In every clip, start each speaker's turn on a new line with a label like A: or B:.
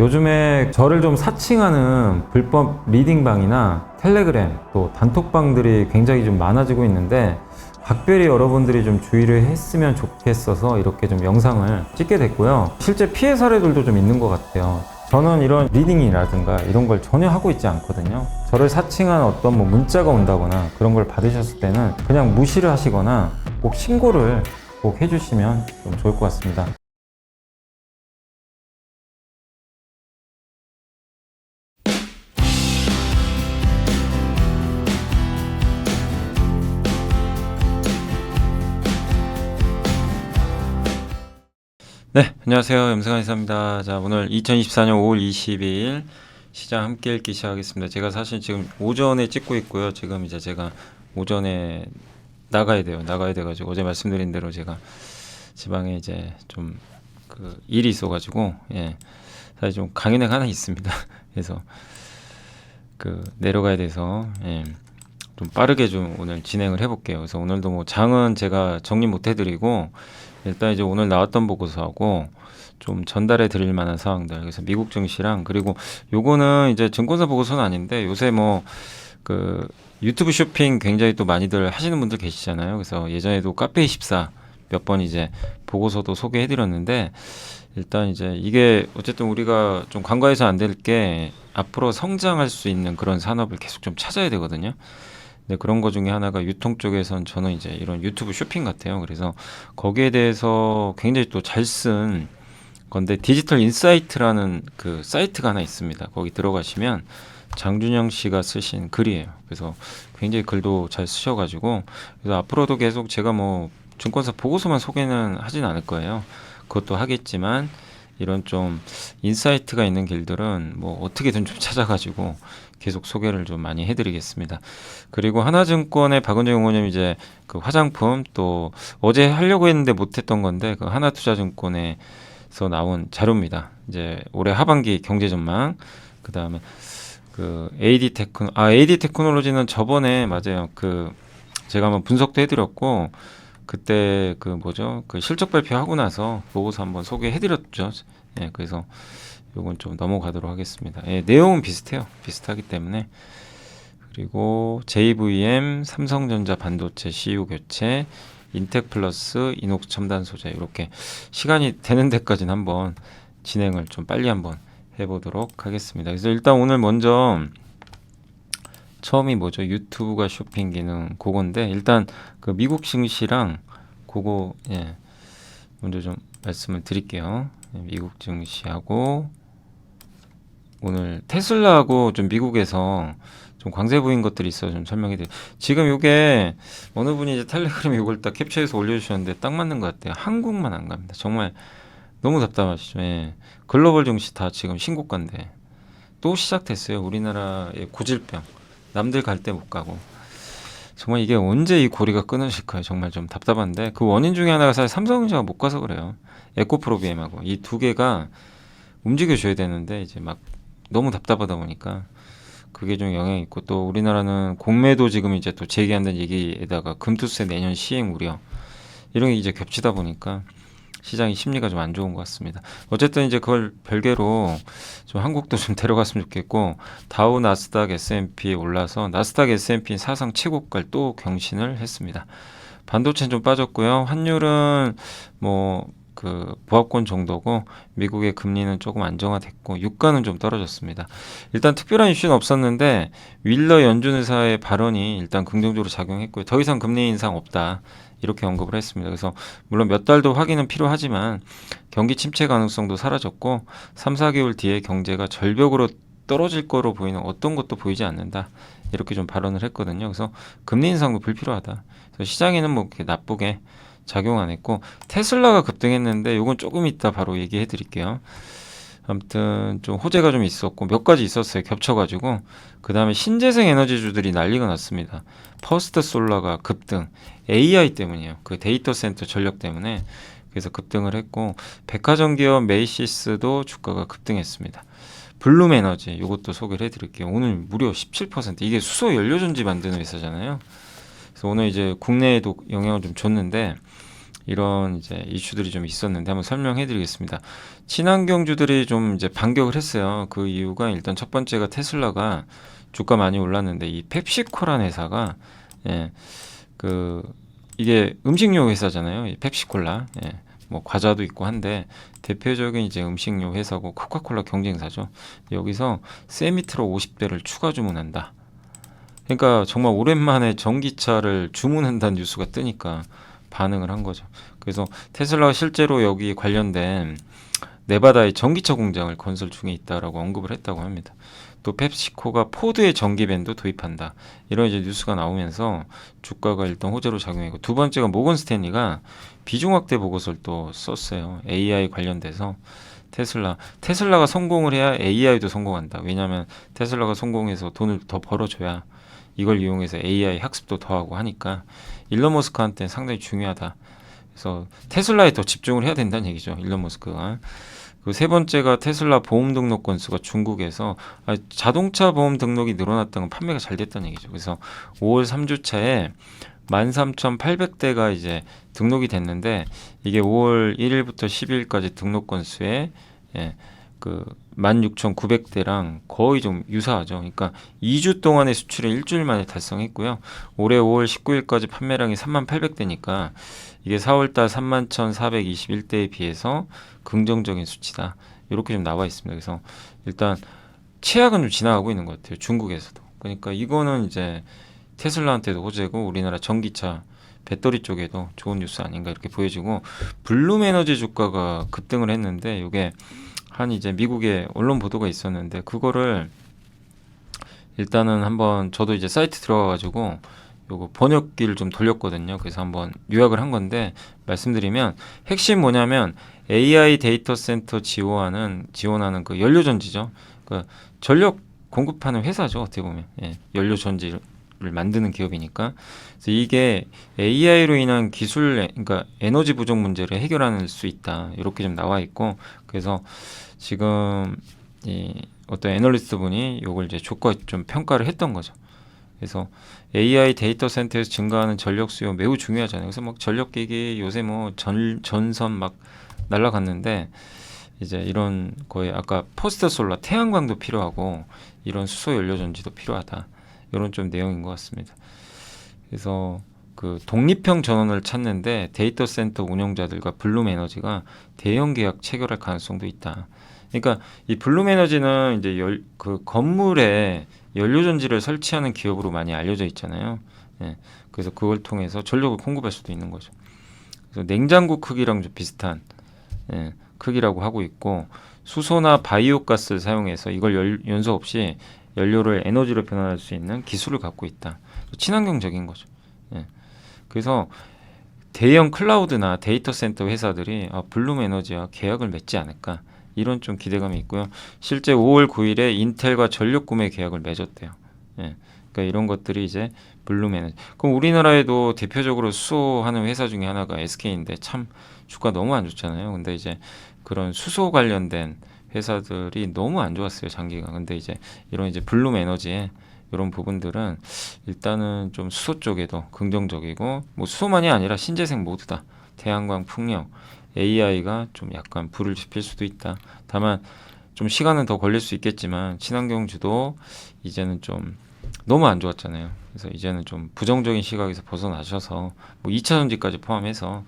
A: 요즘에 저를 좀 사칭하는 불법 리딩방이나 텔레그램 또 단톡방들이 굉장히 좀 많아지고 있는데 각별히 여러분들이 좀 주의를 했으면 좋겠어서 이렇게 좀 영상을 찍게 됐고요. 실제 피해 사례들도 좀 있는 것 같아요. 저는 이런 리딩이라든가 이런 걸 전혀 하고 있지 않거든요. 저를 사칭한 어떤 문자가 온다거나 그런 걸 받으셨을 때는 그냥 무시를 하시거나 꼭 신고를 꼭 해주시면 좀 좋을 것 같습니다. 네, 안녕하세요. 염승환 이사입니다. 자, 오늘 2024년 5월 22일 시장 함께 읽기 시작하겠습니다. 제가 사실 지금 오전에 찍고 있고요. 지금 이제 제가 오전에 나가야 돼요. 나가야 돼가지고 어제 말씀드린 대로 제가 지방에 이제 좀 그 일이 있어가지고 사실 좀 강연회가 하나 있습니다. 그래서 그 내려가야 돼서 좀 빠르게 좀 오늘 진행을 해볼게요. 그래서 오늘도 뭐 장은 제가 정리 못 해드리고 일단 이제 오늘 나왔던 보고서하고 좀 전달해 드릴 만한 사항들. 그래서 미국 증시랑 그리고 요거는 이제 증권사 보고서는 아닌데 요새 뭐 그 유튜브 쇼핑 굉장히 또 많이들 하시는 분들 계시잖아요. 그래서 예전에도 카페24 몇 번 이제 보고서도 소개해 드렸는데 일단 이제 이게 어쨌든 우리가 좀 간과해서 안 될 게 앞으로 성장할 수 있는 그런 산업을 계속 좀 찾아야 되거든요. 네, 그런 거 중에 하나가 유통 쪽에선 저는 이제 이런 유튜브 쇼핑 같아요. 그래서 거기에 대해서 굉장히 또 잘 쓴 건데 디지털 인사이트라는 그 사이트가 하나 있습니다. 거기 들어가시면 장준영 씨가 쓰신 글이에요. 그래서 굉장히 글도 잘 쓰셔가지고 그래서 앞으로도 계속 제가 뭐 증권사 보고서만 소개는 하진 않을 거예요. 그것도 하겠지만 이런 좀 인사이트가 있는 길들은 뭐 어떻게든 좀 찾아가지고 계속 소개를 좀 많이 해드리겠습니다. 그리고 하나증권의 박은정 의원님 이제 그 화장품 또 어제 하려고 했는데 못했던 건데 그 하나투자증권에서 나온 자료입니다. 이제 올해 하반기 경제 전망 그 다음에 그 AD 테크놀로지는 저번에 맞아요. 그 제가 한번 분석도 해드렸고 그때 그 뭐죠? 그 실적 발표하고 나서 보고서 한번 소개해드렸죠. 그래서 요건 좀 넘어가도록 하겠습니다. 내용은 비슷해요. 비슷하기 때문에. 그리고 JVM, 삼성전자 반도체 CU 교체, 인텍플러스, 이녹스 첨단 소재 이렇게 시간이 되는 데까지는 한번 진행을 좀 빨리 한번 해보도록 하겠습니다. 그래서 일단 오늘 먼저 처음이 뭐죠? 유튜브가 쇼핑 기능 그건데 일단 그 미국 증시랑 그거 먼저 좀 말씀을 드릴게요. 미국 증시하고 오늘 테슬라하고 좀 미국에서 좀 광세 보인 것들이 있어 좀 설명해 드릴게요. 지금 요게 어느 분이 이제 텔레그램에 요걸 딱 캡처해서 올려주셨는데 딱 맞는 것 같아요. 한국만 안 갑니다. 정말 너무 답답하시죠. 글로벌 증시 다 지금 신고가인데 또 시작됐어요. 우리나라의 고질병. 남들 갈 때 못 가고. 정말 이게 언제 이 고리가 끊어질까요? 정말 좀 답답한데 그 원인 중에 하나가 사실 삼성전자가 못 가서 그래요. 에코프로비엠하고 이 두 개가 움직여줘야 되는데 이제 막 너무 답답하다 보니까 그게 좀 영향이 있고 또 우리나라는 공매도 지금 이제 또 재개한다는 얘기에다가 금투세 내년 시행 우려 이런 게 이제 겹치다 보니까 시장의 심리가 좀 안 좋은 것 같습니다. 어쨌든 이제 그걸 별개로 좀 한국도 좀 데려갔으면 좋겠고 다우 나스닥 S&P 올라서 나스닥 S&P 사상 최고가를 또 경신을 했습니다. 반도체는 좀 빠졌고요. 환율은 뭐 그 보합권 정도고 미국의 금리는 조금 안정화됐고 유가는 좀 떨어졌습니다. 일단 특별한 이슈는 없었는데 윌러 연준 의사의 발언이 일단 긍정적으로 작용했고요. 더 이상 금리 인상 없다. 이렇게 언급을 했습니다. 그래서 물론 몇 달 더 확인은 필요하지만 경기 침체 가능성도 사라졌고 3, 4개월 뒤에 경제가 절벽으로 떨어질 거로 보이는 어떤 것도 보이지 않는다. 이렇게 좀 발언을 했거든요. 그래서 금리 인상도 불필요하다. 그래서 시장에는 뭐 이렇게 나쁘게 작용 안 했고 테슬라가 급등했는데 이건 조금 이따 바로 얘기해 드릴게요. 아무튼 좀 호재가 좀 있었고 몇 가지 있었어요. 겹쳐가지고 그 다음에 신재생 에너지주들이 난리가 났습니다. 퍼스트 솔라가 급등 AI 때문이에요. 그 데이터 센터 전력 때문에 그래서 급등을 했고 백화점 기업 메이시스도 주가가 급등했습니다. 블룸 에너지 이것도 소개를 해드릴게요. 오늘 무려 17% 이게 수소 연료전지 만드는 회사잖아요. 그래서 오늘 이제 국내에도 영향을 좀 줬는데 이런 이제 이슈들이 좀 있었는데 한번 설명해 드리겠습니다. 친환경주들이 좀 이제 반격을 했어요. 그 이유가 일단 첫 번째가 테슬라가 주가 많이 올랐는데 이 펩시코라는 회사가 예, 그 이게 음식료 회사잖아요. 이 펩시콜라. 예. 뭐 과자도 있고 한데 대표적인 이제 음식료 회사고 코카콜라 경쟁사죠. 여기서 세미트로 50대를 추가 주문한다. 그러니까 정말 오랜만에 전기차를 주문한다는 뉴스가 뜨니까 반응을 한 거죠. 그래서 테슬라가 실제로 여기 관련된 네바다의 전기차 공장을 건설 중에 있다라고 언급을 했다고 합니다. 또 펩시코가 포드의 전기밴도 도입한다. 이런 이제 뉴스가 나오면서 주가가 일단 호재로 작용했고, 두 번째가 모건 스탠리가 비중 확대 보고서를 또 썼어요. AI 관련돼서 테슬라가 성공을 해야 AI도 성공한다. 왜냐하면 테슬라가 성공해서 돈을 더 벌어줘야 이걸 이용해서 AI 학습도 더 하고 하니까 일론 머스크한테는 상당히 중요하다. 그래서 테슬라에 더 집중을 해야 된다는 얘기죠. 일론 머스크가. 그 세 번째가 테슬라 보험 등록 건수가 중국에서 자동차 보험 등록이 늘어났다는 건 판매가 잘 됐다는 얘기죠. 그래서 5월 3주차에 13,800대가 이제 등록이 됐는데 이게 5월 1일부터 12일까지 등록 건수에 그 16,900대랑 거의 좀 유사하죠. 그러니까 2주 동안의 수출을 일주일 만에 달성했고요. 올해 5월 19일까지 판매량이 38,000대니까 이게 4월달 31,421대에 비해서 긍정적인 수치다. 이렇게 좀 나와 있습니다. 그래서 일단 최악은 좀 지나가고 있는 것 같아요. 중국에서도. 그러니까 이거는 이제 테슬라한테도 호재고 우리나라 전기차 배터리 쪽에도 좋은 뉴스 아닌가 이렇게 보여지고, 블룸에너지 주가가 급등을 했는데 이게 한 이제 미국의 언론 보도가 있었는데 그거를 일단은 한번 저도 이제 사이트 들어가가지고 요거 번역기를 좀 돌렸거든요. 그래서 한번 요약을 한 건데 말씀드리면 핵심 뭐냐면 AI 데이터 센터 지원하는 그 연료전지죠. 그 전력 공급하는 회사죠. 어떻게 보면 연료전지를 만드는 기업이니까. 그래서 이게 AI로 인한 그러니까 에너지 부족 문제를 해결할 수 있다. 이렇게 좀 나와 있고, 그래서 지금 이 어떤 애널리스트 분이 요걸 이제 조건 좀 평가를 했던 거죠. 그래서 AI 데이터 센터에서 증가하는 전력 수요 매우 중요하잖아요. 그래서 막 전력기기 요새 뭐 전선 막 날라갔는데 이제 이런 거에 아까 포스트 솔라 태양광도 필요하고 이런 수소 연료 전지도 필요하다. 이런 좀 내용인 것 같습니다. 그래서 그 독립형 전원을 찾는데 데이터 센터 운영자들과 블룸에너지가 대형 계약 체결할 가능성도 있다. 그러니까 이 블룸에너지는 이제 그 건물에 연료전지를 설치하는 기업으로 많이 알려져 있잖아요. 그래서 그걸 통해서 전력을 공급할 수도 있는 거죠. 그래서 냉장고 크기랑 좀 비슷한 크기라고 하고 있고, 수소나 바이오 가스를 사용해서 이걸 연소 없이 연료를 에너지로 변환할 수 있는 기술을 갖고 있다. 친환경적인 거죠. 그래서 대형 클라우드나 데이터 센터 회사들이 블룸에너지와 계약을 맺지 않을까, 이런 좀 기대감이 있고요. 실제 5월 9일에 인텔과 전력 구매 계약을 맺었대요. 그러니까 이런 것들이 이제 블룸에너지. 그럼 우리나라에도 대표적으로 수소하는 회사 중에 하나가 SK인데 참 주가 너무 안 좋잖아요. 근데 이제 그런 수소 관련된 회사들이 너무 안 좋았어요, 장기간. 근데 이제 이런 이제 블룸에너지에 이런 부분들은 일단은 좀 수소 쪽에도 긍정적이고, 뭐 수소만이 아니라 신재생 모두 다 태양광, 풍력, AI가 좀 약간 불을 지필 수도 있다. 다만 좀 시간은 더 걸릴 수 있겠지만 친환경주도 이제는 좀 너무 안 좋았잖아요. 그래서 이제는 좀 부정적인 시각에서 벗어나셔서 뭐 2차 전지까지 포함해서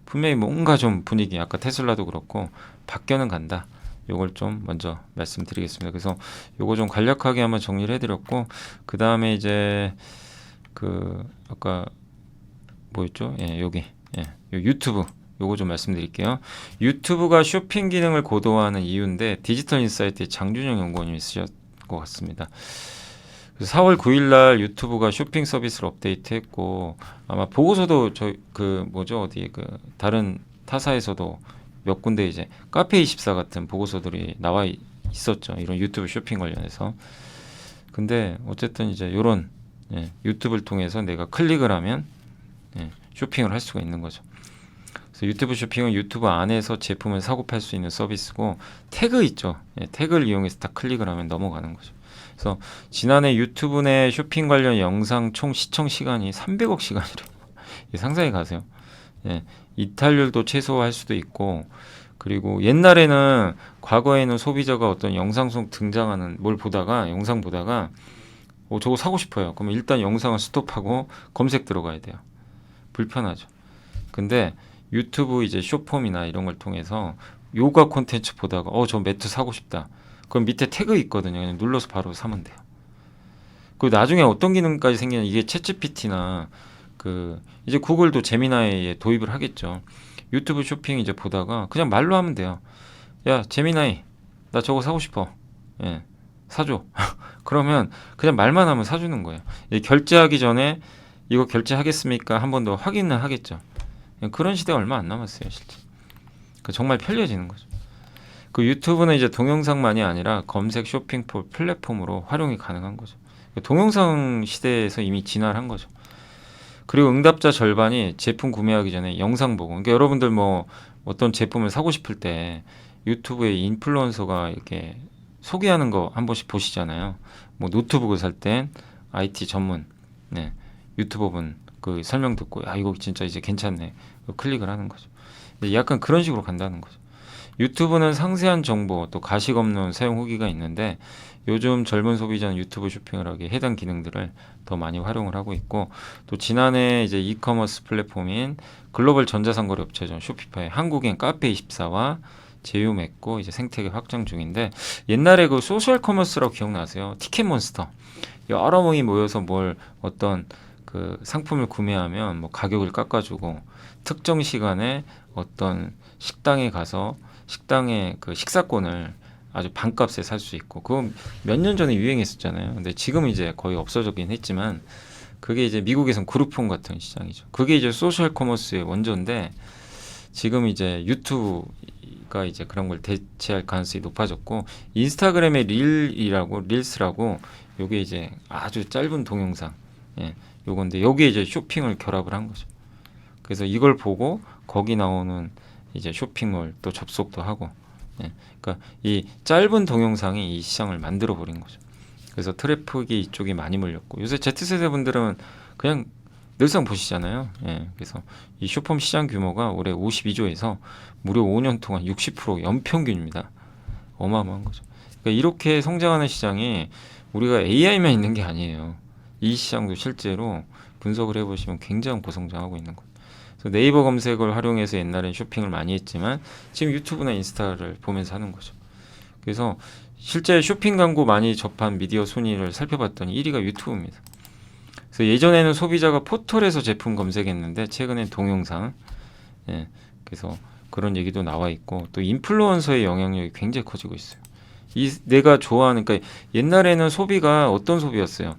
A: 분명히 뭔가 좀 분위기, 아까 테슬라도 그렇고 바뀌어는 간다. 요걸 좀 먼저 말씀드리겠습니다. 그래서 요거 좀 간략하게 한번 정리를 해드렸고, 그 다음에 이제 그 아까 뭐였죠? 여기 요 유튜브 요거 좀 말씀드릴게요. 유튜브가 쇼핑 기능을 고도화하는 이유인데 디지털 인사이트의 장준영 연구원님이 쓰셨 것 같습니다. 그래서 4월 9일날 유튜브가 쇼핑 서비스를 업데이트했고, 아마 보고서도 그 뭐죠, 어디 그 다른 타사에서도 몇 군데 이제 카페24 같은 보고서들이 나와 있었죠. 이런 유튜브 쇼핑 관련해서. 근데 어쨌든 이제 이런 유튜브를 통해서 내가 클릭을 하면 쇼핑을 할 수가 있는 거죠. 그래서 유튜브 쇼핑은 유튜브 안에서 제품을 사고 팔 수 있는 서비스고, 태그 있죠. 태그를 이용해서 딱 클릭을 하면 넘어가는 거죠. 그래서 지난해 유튜브 내 쇼핑 관련 영상 총 시청 시간이 300억 시간이래요. 상상해 가세요. 이탈률도 최소화할 수도 있고, 그리고 옛날에는 과거에는 소비자가 어떤 영상 속 등장하는 뭘 보다가 영상 보다가 저거 사고 싶어요. 그러면 일단 영상을 스톱하고 검색 들어가야 돼요. 불편하죠. 근데 유튜브 이제 숏폼이나 이런 걸 통해서 요가 콘텐츠 보다가 저 매트 사고 싶다. 그럼 밑에 태그 있거든요. 그냥 눌러서 바로 사면 돼요. 그리고 나중에 어떤 기능까지 생기는 이게 챗GPT나 이제 구글도 제미나이에 도입을 하겠죠. 유튜브 쇼핑 이제 보다가 그냥 말로 하면 돼요. 야, 제미나이, 나 저거 사고 싶어. 예, 사줘. 그러면 그냥 말만 하면 사주는 거예요. 결제하기 전에 이거 결제하겠습니까? 한 번 더 확인을 하겠죠. 그런 시대 얼마 안 남았어요, 실제. 정말 편리해지는 거죠. 유튜브는 이제 동영상만이 아니라 검색 쇼핑 플랫폼으로 활용이 가능한 거죠. 동영상 시대에서 이미 진화를 한 거죠. 그리고 응답자 절반이 제품 구매하기 전에 영상 보고, 그러니까 여러분들 뭐 어떤 제품을 사고 싶을 때 유튜브에 인플루언서가 이렇게 소개하는 거 한 번씩 보시잖아요. 뭐 노트북을 살 땐 IT 전문 유튜버분 그 설명 듣고 이거 진짜 이제 괜찮네. 클릭을 하는 거죠. 약간 그런 식으로 간다는 거죠. 유튜브는 상세한 정보 또 가식 없는 사용 후기가 있는데 요즘 젊은 소비자는 유튜브 쇼핑을 하기에 해당 기능들을 더 많이 활용을 하고 있고, 또 지난해 이제 이커머스 플랫폼인 글로벌 전자상거래 업체죠. 쇼피파이 한국인 카페24와 제휴 맺고 이제 생태계 확장 중인데, 옛날에 그 소셜 커머스라고 기억나세요? 티켓몬스터. 여러 명이 모여서 어떤 그 상품을 구매하면 뭐 가격을 깎아주고 특정 시간에 어떤 식당에 가서 식당의 그 식사권을 아주 반값에 살 수 있고, 그거 몇 년 전에 유행했었잖아요. 근데 지금 이제 거의 없어졌긴 했지만 그게 이제 미국에선 그룹폰 같은 시장이죠. 그게 이제 소셜 커머스의 원조인데 지금 이제 유튜브가 이제 그런 걸 대체할 가능성이 높아졌고, 인스타그램의 릴스라고 요게 이제 아주 짧은 동영상 요건데 여기에 이제 쇼핑을 결합을 한 거죠. 그래서 이걸 보고 거기 나오는 이제 쇼핑몰 또 접속도 하고, 그러니까 이 짧은 동영상이 이 시장을 만들어 버린 거죠. 그래서 트래픽이 이쪽에 많이 몰렸고, 요새 Z세대 분들은 그냥 늘상 보시잖아요. 그래서 이 쇼폼 시장 규모가 올해 52조에서 무려 5년 동안 60% 연평균입니다. 어마어마한 거죠. 그러니까 이렇게 성장하는 시장이 우리가 AI만 있는 게 아니에요. 이 시장도 실제로 분석을 해보시면 굉장히 고성장하고 있는 거예요. 그래서 네이버 검색을 활용해서 옛날엔 쇼핑을 많이 했지만 지금 유튜브나 인스타를 보면서 하는 거죠. 그래서 실제 쇼핑 광고 많이 접한 미디어 순위를 살펴봤더니 1위가 유튜브입니다. 그래서 예전에는 소비자가 포털에서 제품 검색했는데 최근엔 동영상. 그래서 그런 얘기도 나와 있고, 또 인플루언서의 영향력이 굉장히 커지고 있어요. 내가 좋아하는, 그러니까 옛날에는 소비가 어떤 소비였어요?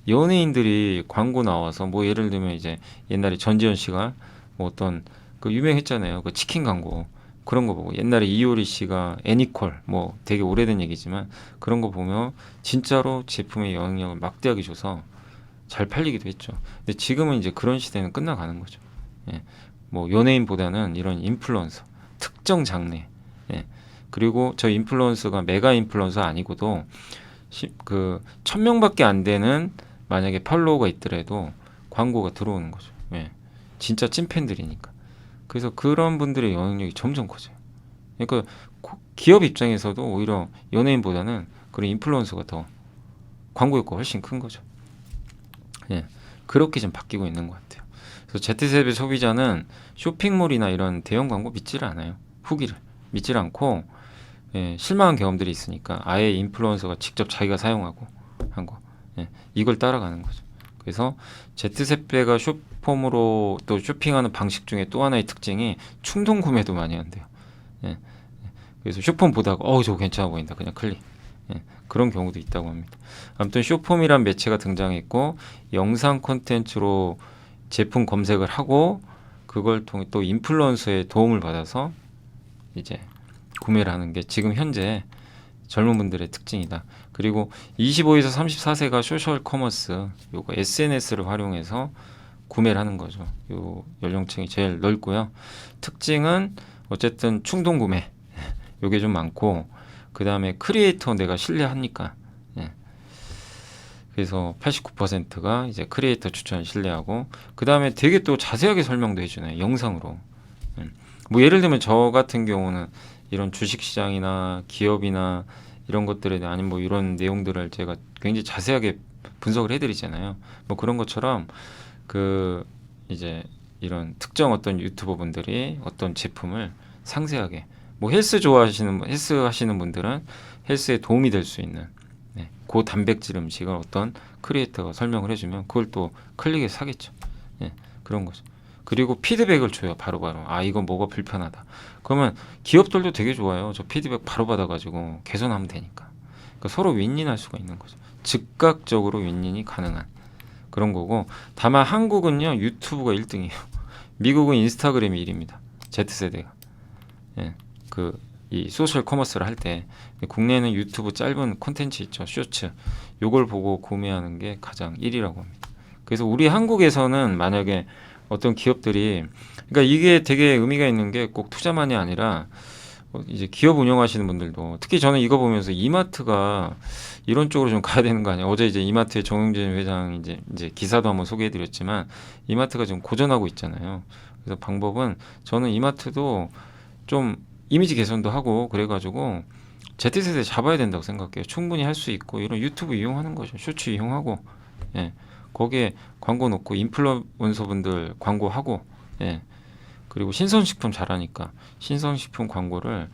A: 연예인들이 광고 나와서 뭐 예를 들면 이제 옛날에 전지현 씨가 뭐 어떤 그 유명했잖아요. 그 치킨 광고. 그런 거 보고, 옛날에 이효리 씨가 애니콜, 뭐 되게 오래된 얘기지만 그런 거 보면 진짜로 제품의 영향력을 막대하게 줘서 잘 팔리기도 했죠. 근데 지금은 이제 그런 시대는 끝나가는 거죠. 뭐 연예인보다는 이런 인플루언서, 특정 장르, 그리고 저 인플루언서가 메가 인플루언서 아니고도 그 1000명밖에 안 되는 만약에 팔로워가 있더라도 광고가 들어오는 거죠. 진짜 찐팬들이니까. 그래서 그런 분들의 영향력이 점점 커져요. 그러니까 기업 입장에서도 오히려 연예인보다는 그런 인플루언서가 더 광고 효과가 훨씬 큰 거죠. 그렇게 좀 바뀌고 있는 것 같아요. 그래서 Z세대 소비자는 쇼핑몰이나 이런 대형 광고 믿지를 않아요. 후기를 믿지를 않고 실망한 경험들이 있으니까 아예 인플루언서가 직접 자기가 사용하고 한 거, 이걸 따라가는 거죠. 그래서 Z세대가 쇼폼으로 또 쇼핑하는 방식 중에 또 하나의 특징이 충동 구매도 많이 한대요. 그래서 쇼폼 보다가 저거 괜찮아 보인다, 그냥 클릭. 그런 경우도 있다고 합니다. 아무튼 쇼폼이란 매체가 등장했고, 영상 콘텐츠로 제품 검색을 하고 그걸 통해 또 인플루언서의 도움을 받아서 이제 구매를 하는 게 지금 현재 젊은 분들의 특징이다. 그리고 25에서 34세가 소셜 커머스, 요거 SNS를 활용해서 구매를 하는 거죠. 요 연령층이 제일 넓고요. 특징은 어쨌든 충동 구매, 요게 좀 많고, 그 다음에 크리에이터 내가 신뢰하니까. 그래서 89%가 이제 크리에이터 추천을 신뢰하고, 그 다음에 되게 또 자세하게 설명도 해주네요. 영상으로. 뭐 예를 들면 저 같은 경우는 이런 주식시장이나 기업이나 이런 것들에 대한 아니면 뭐 이런 내용들을 제가 굉장히 자세하게 분석을 해드리잖아요. 뭐 그런 것처럼 그 이제 이런 특정 어떤 유튜버 분들이 어떤 제품을 상세하게 뭐 헬스 하시는 분들은 헬스에 도움이 될 수 있는 고단백질 음식을 어떤 크리에이터가 설명을 해주면 그걸 또 클릭해서 사겠죠. 그런 거죠. 그리고 피드백을 줘요. 바로바로. 아, 이건 뭐가 불편하다. 그러면 기업들도 되게 좋아요. 저 피드백 바로 받아가지고 개선하면 되니까. 그러니까 서로 윈윈할 수가 있는 거죠. 즉각적으로 윈윈이 가능한 그런 거고. 다만 한국은요, 유튜브가 1등이에요. 미국은 인스타그램이 1위입니다. Z세대가. 이 소셜 커머스를 할 때 국내에는 유튜브 짧은 콘텐츠 있죠. 쇼츠. 요걸 보고 구매하는 게 가장 1위라고 합니다. 그래서 우리 한국에서는 만약에 어떤 기업들이 그러니까 이게 되게 의미가 있는 게 꼭 투자만이 아니라 이제 기업 운영하시는 분들도 특히 저는 이거 보면서 이마트가 이런 쪽으로 좀 가야 되는 거 아니야. 어제 이제 이마트의 정용진 회장 이제 기사도 한번 소개해드렸지만 이마트가 좀 고전하고 있잖아요. 그래서 방법은 저는 이마트도 좀 이미지 개선도 하고 그래가지고 Z세대 잡아야 된다고 생각해요. 충분히 할 수 있고 이런 유튜브 이용하는 거죠. 쇼츠 이용하고 거기에 광고 넣고 인플루언서분들 광고하고 그리고 신선식품 잘하니까 신선식품 광고를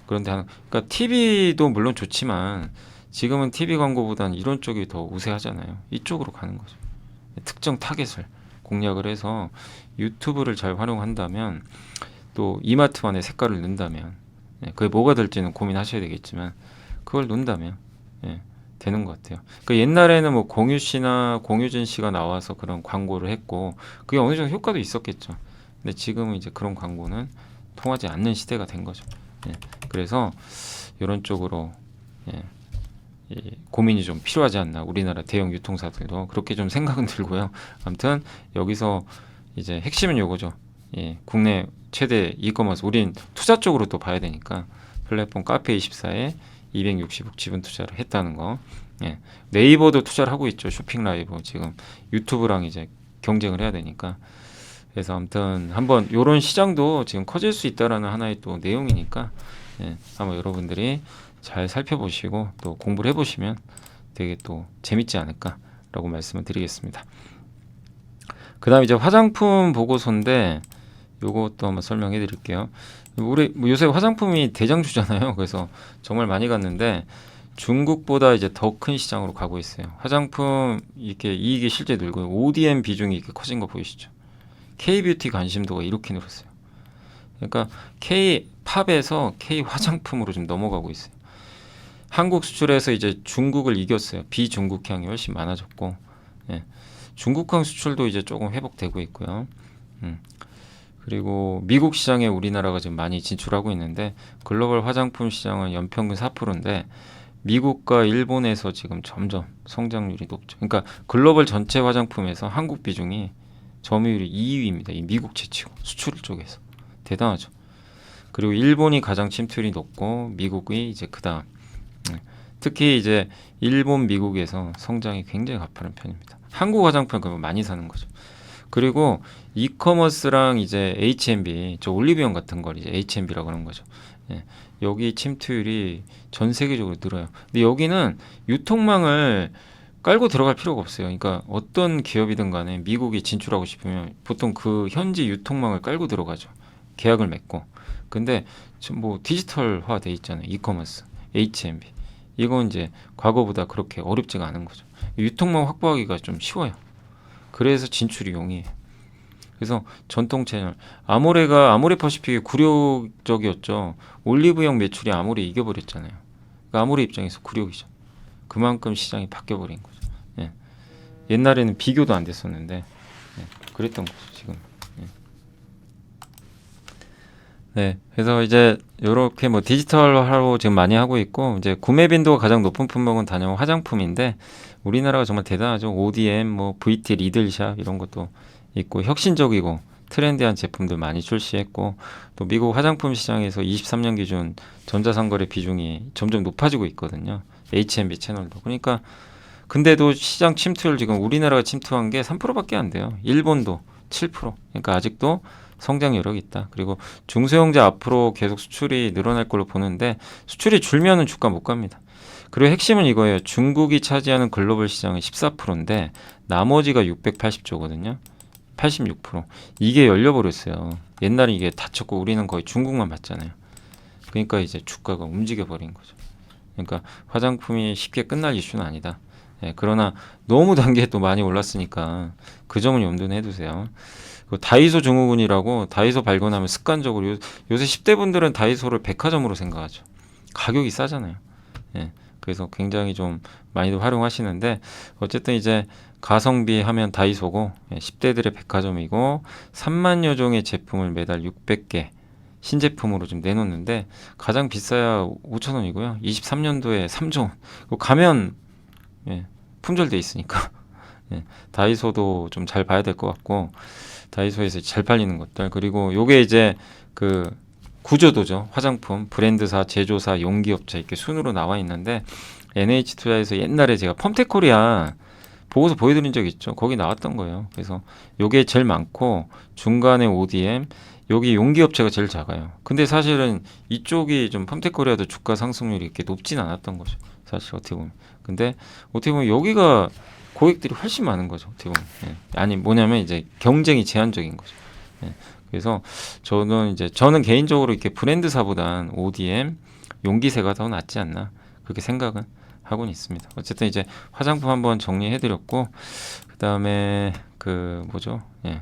A: 그런데 그러니까 TV도 물론 좋지만 지금은 TV 광고보다는 이런 쪽이 더 우세하잖아요. 이쪽으로 가는 거죠. 특정 타겟을 공략을 해서 유튜브를 잘 활용한다면 또 이마트만의 색깔을 넣는다면 그게 뭐가 될지는 고민하셔야 되겠지만 그걸 넣는다면 되는 것 같아요. 그러니까 옛날에는 뭐 공유 씨나 공유진 씨가 나와서 그런 광고를 했고 그게 어느 정도 효과도 있었겠죠. 근데 지금은 이제 그런 광고는 통하지 않는 시대가 된 거죠. 그래서 이런 쪽으로 고민이 좀 필요하지 않나. 우리나라 대형 유통사들도 그렇게 좀 생각은 들고요. 아무튼 여기서 이제 핵심은 요거죠. 국내 최대 이커머스 우린 투자 쪽으로 또 봐야 되니까 플랫폼 카페24에 260억 지분 투자를 했다는 거. 네이버도 투자를 하고 있죠. 쇼핑 라이브 지금 유튜브랑 이제 경쟁을 해야 되니까. 그래서 아무튼 한번 이런 시장도 지금 커질 수 있다라는 하나의 또 내용이니까 한번 여러분들이 잘 살펴보시고 또 공부를 해보시면 되게 또 재밌지 않을까라고 말씀을 드리겠습니다. 그 다음에 이제 화장품 보고서인데 요것도 한번 설명해 드릴게요. 우리 뭐 요새 화장품이 대장주잖아요. 그래서 정말 많이 갔는데 중국보다 이제 더 큰 시장으로 가고 있어요. 화장품 이렇게 이익이 실제 늘고요. ODM 비중이 이렇게 커진 거 보이시죠? K-뷰티 관심도가 이렇게 늘었어요. 그러니까 K-팝에서 K-화장품으로 좀 넘어가고 있어요. 한국 수출에서 이제 중국을 이겼어요. 비중국향이 훨씬 많아졌고 중국향 수출도 이제 조금 회복되고 있고요. 그리고 미국 시장에 우리나라가 지금 많이 진출하고 있는데 글로벌 화장품 시장은 연평균 4%인데 미국과 일본에서 지금 점점 성장률이 높죠. 그러니까 글로벌 전체 화장품에서 한국 비중이 점유율이 2위입니다. 이 미국 제치고 수출 쪽에서 대단하죠. 그리고 일본이 가장 침투율이 높고 미국이 이제 그다음. 특히 이제 일본, 미국에서 성장이 굉장히 가파른 편입니다. 한국 화장품 그러면 많이 사는 거죠. 그리고 이커머스랑 이제 H&B, 저 올리브영 같은 걸 이제 H&B라고 하는 거죠. 여기 침투율이 전 세계적으로 늘어요. 근데 여기는 유통망을 깔고 들어갈 필요가 없어요. 그러니까 어떤 기업이든 간에 미국에 진출하고 싶으면 보통 그 현지 유통망을 깔고 들어가죠. 계약을 맺고. 근데 지금 뭐 디지털화 돼 있잖아요. 이커머스, H&B. 이건 이제 과거보다 그렇게 어렵지가 않은 거죠. 유통망 확보하기가 좀 쉬워요. 그래서 진출이 용이해요. 그래서 전통 채널 아모레 퍼시픽이 굴욕적이었죠. 올리브영 매출이 아모레 이겨버렸잖아요. 그러니까 아모레 입장에서 굴욕이죠. 그만큼 시장이 바뀌어버린 거죠. 옛날에는 비교도 안 됐었는데 그랬던 거죠. 지금. 그래서 이제 이렇게 뭐 디지털화로 지금 많이 하고 있고 이제 구매 빈도가 가장 높은 품목은 단연 화장품인데 우리나라가 정말 대단하죠. ODM, 뭐 VT 리들샵 이런 것도 있고 혁신적이고 트렌디한 제품들 많이 출시했고 또 미국 화장품 시장에서 23년 기준 전자상거래 비중이 점점 높아지고 있거든요. H&B 채널도. 그러니까 근데도 시장 침투율 지금 우리나라가 침투한 게 3%밖에 안 돼요. 일본도 7%. 그러니까 아직도 성장 여력이 있다. 그리고 중소형제 앞으로 계속 수출이 늘어날 걸로 보는데 수출이 줄면은 주가 못 갑니다. 그리고 핵심은 이거예요. 중국이 차지하는 글로벌 시장은 14%인데 나머지가 680조거든요. 86%. 이게 열려버렸어요. 옛날에 이게 닫혔고 우리는 거의 중국만 봤잖아요. 그러니까 이제 주가가 움직여 버린 거죠. 그러니까 화장품이 쉽게 끝날 이슈는 아니다. 예, 그러나 너무 단계에 또 많이 올랐으니까 그 점은 염두에 해두세요. 그 다이소 증후군이라고 다이소 발견하면 습관적으로 요새 10대 분들은 다이소를 백화점으로 생각하죠. 가격이 싸잖아요. 예, 그래서 굉장히 좀 많이도 활용하시는데 어쨌든 이제 가성비 하면 다이소고 10대들의 백화점이고 3만여 종의 제품을 매달 600개 신제품으로 좀 내놓는데 가장 비싸야 5,000원이고요. 23년도에 3조 원. 가면 예, 품절돼 있으니까 예, 다이소도 좀 잘 봐야 될 것 같고 다이소에서 잘 팔리는 것들 그리고 요게 이제 그 구조도죠. 화장품 브랜드사, 제조사, 용기업체 이렇게 순으로 나와 있는데 NH투자에서 옛날에 제가 펌텍코리아 보고서 보여드린 적 있죠. 거기 나왔던 거예요. 그래서 요게 제일 많고 중간에 ODM 여기 용기업체가 제일 작아요. 근데 사실은 이쪽이 좀 펌텍코리아도 주가 상승률이 이렇게 높진 않았던 거죠. 사실 어떻게 보면. 근데 어떻게 보면 여기가 고객들이 훨씬 많은 거죠. 어떻게 보면. 예. 아니 뭐냐면 이제 경쟁이 제한적인 거죠. 예. 그래서 저는 개인적으로 이렇게 브랜드사보단 ODM 용기세가 더 낫지 않나 그렇게 생각은 하고는 있습니다. 어쨌든 이제 화장품 한번 정리해드렸고 그 다음에 그 뭐죠? 예.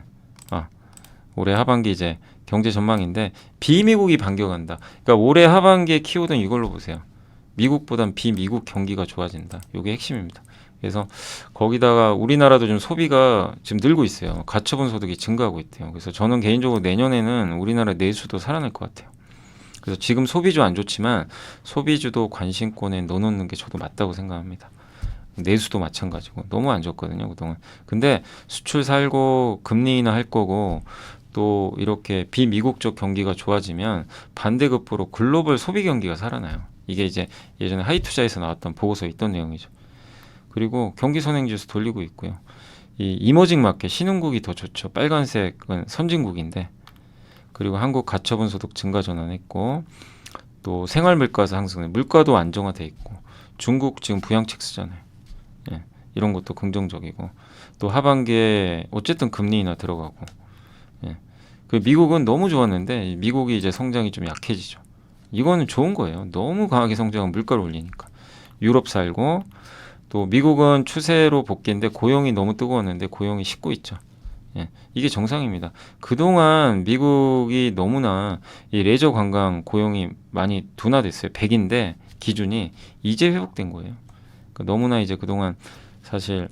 A: 올해 하반기 이제 경제 전망인데 비미국이 반격한다. 그러니까 올해 하반기에 키워드는 이걸로 보세요. 미국보단 비미국 경기가 좋아진다. 이게 핵심입니다. 그래서 거기다가 우리나라도 좀 소비가 지금 늘고 있어요. 가처분 소득이 증가하고 있대요. 그래서 저는 개인적으로 내년에는 우리나라 내수도 살아날 것 같아요. 그래서 지금 소비주 안 좋지만 소비주도 관심권에 넣어놓는 게 저도 맞다고 생각합니다. 내수도 마찬가지고 너무 안 좋거든요 그동안. 근데 수출 살고 금리 인하 할 거고 또 이렇게 비미국적 경기가 좋아지면 반대급부로 글로벌 소비 경기가 살아나요. 이게 이제 예전에 하이투자에서 나왔던 보고서에 있던 내용이죠. 그리고 경기 선행지수 돌리고 있고요. 이 이머징 마켓 신흥국이 더 좋죠. 빨간색은 선진국인데 그리고 한국 가처분 소득 증가 전환했고 또 생활 물가 상승, 물가도 안정화돼 있고 중국 지금 부양책 쓰잖아요. 예, 이런 것도 긍정적이고 또 하반기에 어쨌든 금리 인하 들어가고 예, 그 미국은 너무 좋았는데 미국이 이제 성장이 좀 약해지죠. 이거는 좋은 거예요. 너무 강하게 성장하면 물가를 올리니까. 유럽 살고 또 미국은 추세로 복귀인데 고용이 너무 뜨거웠는데 고용이 식고 있죠. 예, 이게 정상입니다. 그동안 미국이 너무나 이 레저 관광 고용이 많이 둔화됐어요. 100인데 기준이 이제 회복된 거예요. 그러니까 너무나 이제 그동안 사실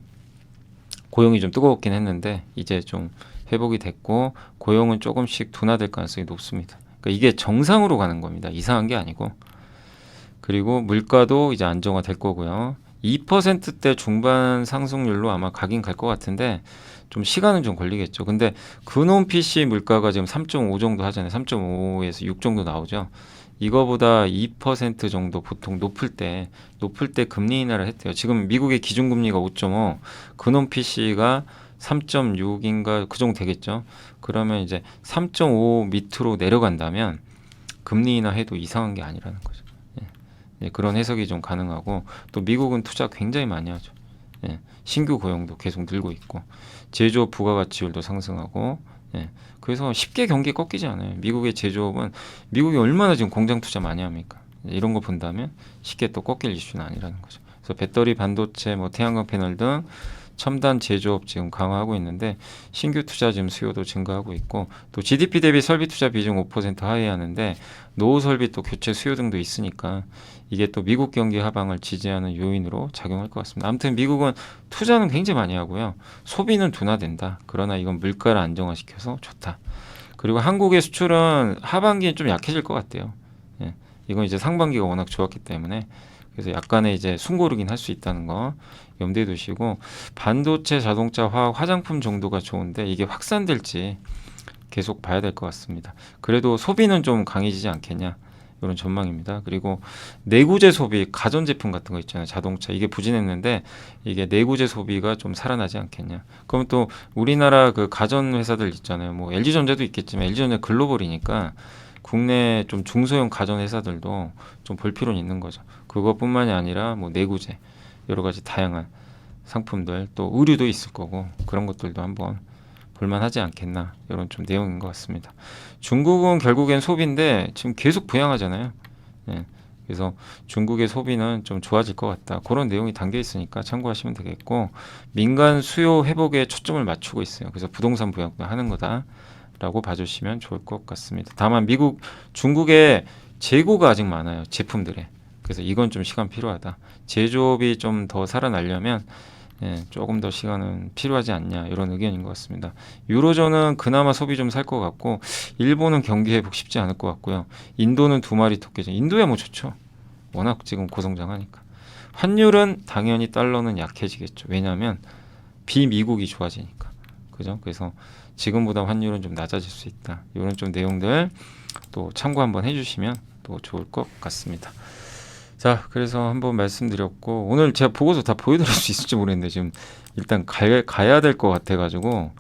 A: 고용이 좀 뜨거웠긴 했는데 이제 좀 회복이 됐고 고용은 조금씩 둔화될 가능성이 높습니다. 그러니까 이게 정상으로 가는 겁니다. 이상한 게 아니고. 그리고 물가도 이제 안정화 될 거고요. 2%대 중반 상승률로 아마 가긴 갈 것 같은데 좀 시간은 좀 걸리겠죠. 근데 근원 PC 물가가 지금 3.5 정도 하잖아요. 3.5에서 6 정도 나오죠. 이거보다 2% 정도 보통 높을 때 금리 인하를 했대요. 지금 미국의 기준금리가 5.5, 근원 PC가 3.6인가 그 정도 되겠죠. 그러면 이제 3.5 밑으로 내려간다면 금리 인하해도 이상한 게 아니라는 거죠. 예, 그런 해석이 좀 가능하고 또 미국은 투자 굉장히 많이 하죠. 예, 신규 고용도 계속 늘고 있고 제조업 부가가치율도 상승하고 예, 그래서 쉽게 경기 꺾이지 않아요. 미국의 제조업은 미국이 얼마나 지금 공장 투자 많이 합니까? 이런 거 본다면 쉽게 또 꺾일 이슈는 아니라는 거죠. 그래서 배터리, 반도체, 뭐 태양광 패널 등 첨단 제조업 지금 강화하고 있는데 신규 투자 지금 수요도 증가하고 있고 또 GDP 대비 설비 투자 비중 5% 하회하는데 노후 설비 또 교체 수요 등도 있으니까 이게 또 미국 경기 하방을 지지하는 요인으로 작용할 것 같습니다. 아무튼 미국은 투자는 굉장히 많이 하고요. 소비는 둔화된다. 그러나 이건 물가를 안정화시켜서 좋다. 그리고 한국의 수출은 하반기엔 좀 약해질 것 같아요. 예, 이건 이제 상반기가 워낙 좋았기 때문에 그래서 약간의 이제 숨고르긴 할 수 있다는 거 염두에 두시고 반도체, 자동차, 화학, 화장품 정도가 좋은데 이게 확산될지 계속 봐야 될 것 같습니다. 그래도 소비는 좀 강해지지 않겠냐. 이런 전망입니다. 그리고 내구재 소비, 가전제품 같은 거 있잖아요. 자동차 이게 부진했는데 이게 내구재 소비가 좀 살아나지 않겠냐. 그럼 또 우리나라 그 가전 회사들 있잖아요. 뭐 LG전자도 있겠지만 LG전자 글로벌이니까 국내 좀 중소형 가전 회사들도 좀 볼 필요는 있는 거죠. 그것뿐만이 아니라 뭐 내구재 여러 가지 다양한 상품들 또 의류도 있을 거고 그런 것들도 한번 볼만하지 않겠나 이런 좀 내용인 것 같습니다. 중국은 결국엔 소비인데 지금 계속 부양하잖아요. 예, 그래서 중국의 소비는 좀 좋아질 것 같다. 그런 내용이 담겨 있으니까 참고하시면 되겠고 민간 수요 회복에 초점을 맞추고 있어요. 그래서 부동산 부양도 하는 거다라고 봐주시면 좋을 것 같습니다. 다만 중국의 재고가 아직 많아요. 제품들에. 그래서 이건 좀 시간 필요하다. 제조업이 좀 더 살아나려면 조금 더 시간은 필요하지 않냐 이런 의견인 것 같습니다. 유로존은 그나마 소비 좀 살 것 같고 일본은 경기 회복 쉽지 않을 것 같고요. 인도는 두 마리 토끼죠. 인도야 뭐 좋죠. 워낙 지금 고성장하니까. 환율은 당연히 달러는 약해지겠죠. 왜냐하면 비미국이 좋아지니까. 그죠? 그래서 지금보다 환율은 좀 낮아질 수 있다. 이런 좀 내용들 또 참고 한번 해주시면 또 좋을 것 같습니다. 자, 그래서 한번 말씀드렸고 오늘 제가 보고서 다 보여드릴 수 있을지 모르겠는데 지금 일단 가야 될 것 같아가지고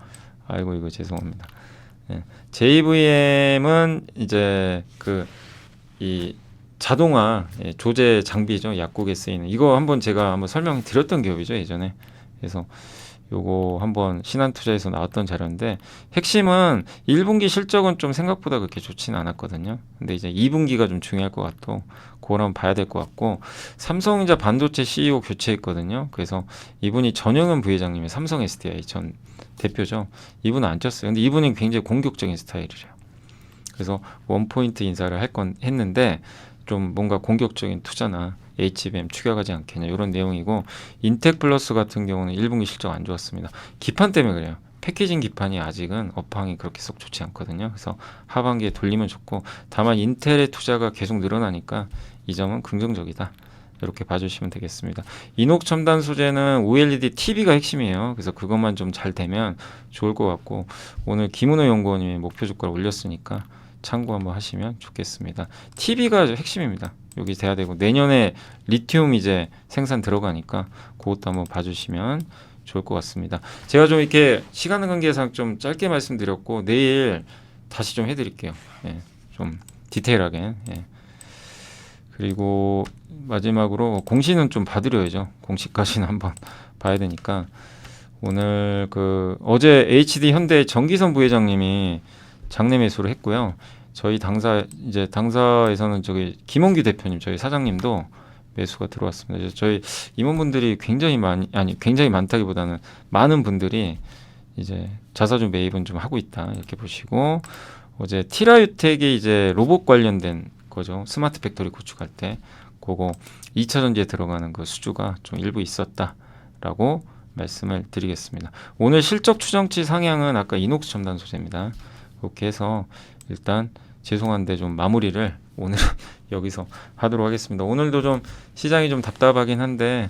A: 아이고 이거 죄송합니다. JVM은 이제 이 자동화 조제 장비죠. 약국에 쓰이는 이거 제가 한번 설명드렸던 기업이죠 예전에. 그래서 요거 한번 신한투자에서 나왔던 자료인데 핵심은 1분기 실적은 좀 생각보다 그렇게 좋지는 않았거든요. 근데 이제 2분기가 좀 중요할 것 같고 그걸 한번 봐야 될 것 같고 삼성전자 반도체 CEO 교체했거든요. 그래서 이분이 전영현 부회장님의 삼성 SDI 전 대표죠. 이분은 안 쪘어요. 근데 이분은 굉장히 공격적인 스타일이래요. 그래서 원포인트 인사를 했는데 좀 뭔가 공격적인 투자나 HBM 추격하지 않겠냐 이런 내용이고 인텍플러스 같은 경우는 1분기 실적 안 좋았습니다. 기판 때문에 그래요. 패키징 기판이 아직은 업황이 그렇게 썩 좋지 않거든요. 그래서 하반기에 돌리면 좋고 다만 인텔의 투자가 계속 늘어나니까 이 점은 긍정적이다. 이렇게 봐주시면 되겠습니다. 이녹 첨단 소재는 OLED TV가 핵심이에요. 그래서 그것만 좀 잘 되면 좋을 것 같고 오늘 김은호 연구원님이 목표 주가를 올렸으니까 참고 한번 하시면 좋겠습니다. TV가 핵심입니다. 여기 돼야 되고 내년에 리튬 이제 생산 들어가니까 그것도 한번 봐주시면 좋을 것 같습니다. 제가 좀 이렇게 시간 관계상 좀 짧게 말씀드렸고 내일 다시 좀 해드릴게요. 좀 디테일하게. 그리고 마지막으로 공시는 좀 봐드려야죠. 공시까지는 한번 봐야 되니까 오늘 어제 HD 현대 정기선 부회장님이 장내 매수를 했고요. 저희 당사에서는 김홍규 대표님, 저희 사장님도 매수가 들어왔습니다. 그래서 저희 임원분들이 굉장히 많다기보다는 많은 분들이 이제 자사주 매입은 좀 하고 있다 이렇게 보시고 어제 티라유텍이 이제 로봇 관련된 거죠. 스마트 팩토리 구축할 때 그거 2차 전지에 들어가는 그 수주가 좀 일부 있었다라고 말씀을 드리겠습니다. 오늘 실적 추정치 상향은 아까 이녹스 첨단 소재입니다. 그렇게 해서 일단 죄송한데 좀 마무리를 오늘 여기서 하도록 하겠습니다. 오늘도 좀 시장이 좀 답답하긴 한데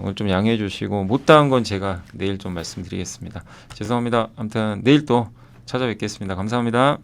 A: 오늘 좀 양해해 주시고 못다한 건 제가 내일 좀 말씀드리겠습니다. 죄송합니다. 아무튼 내일 또 찾아뵙겠습니다. 감사합니다.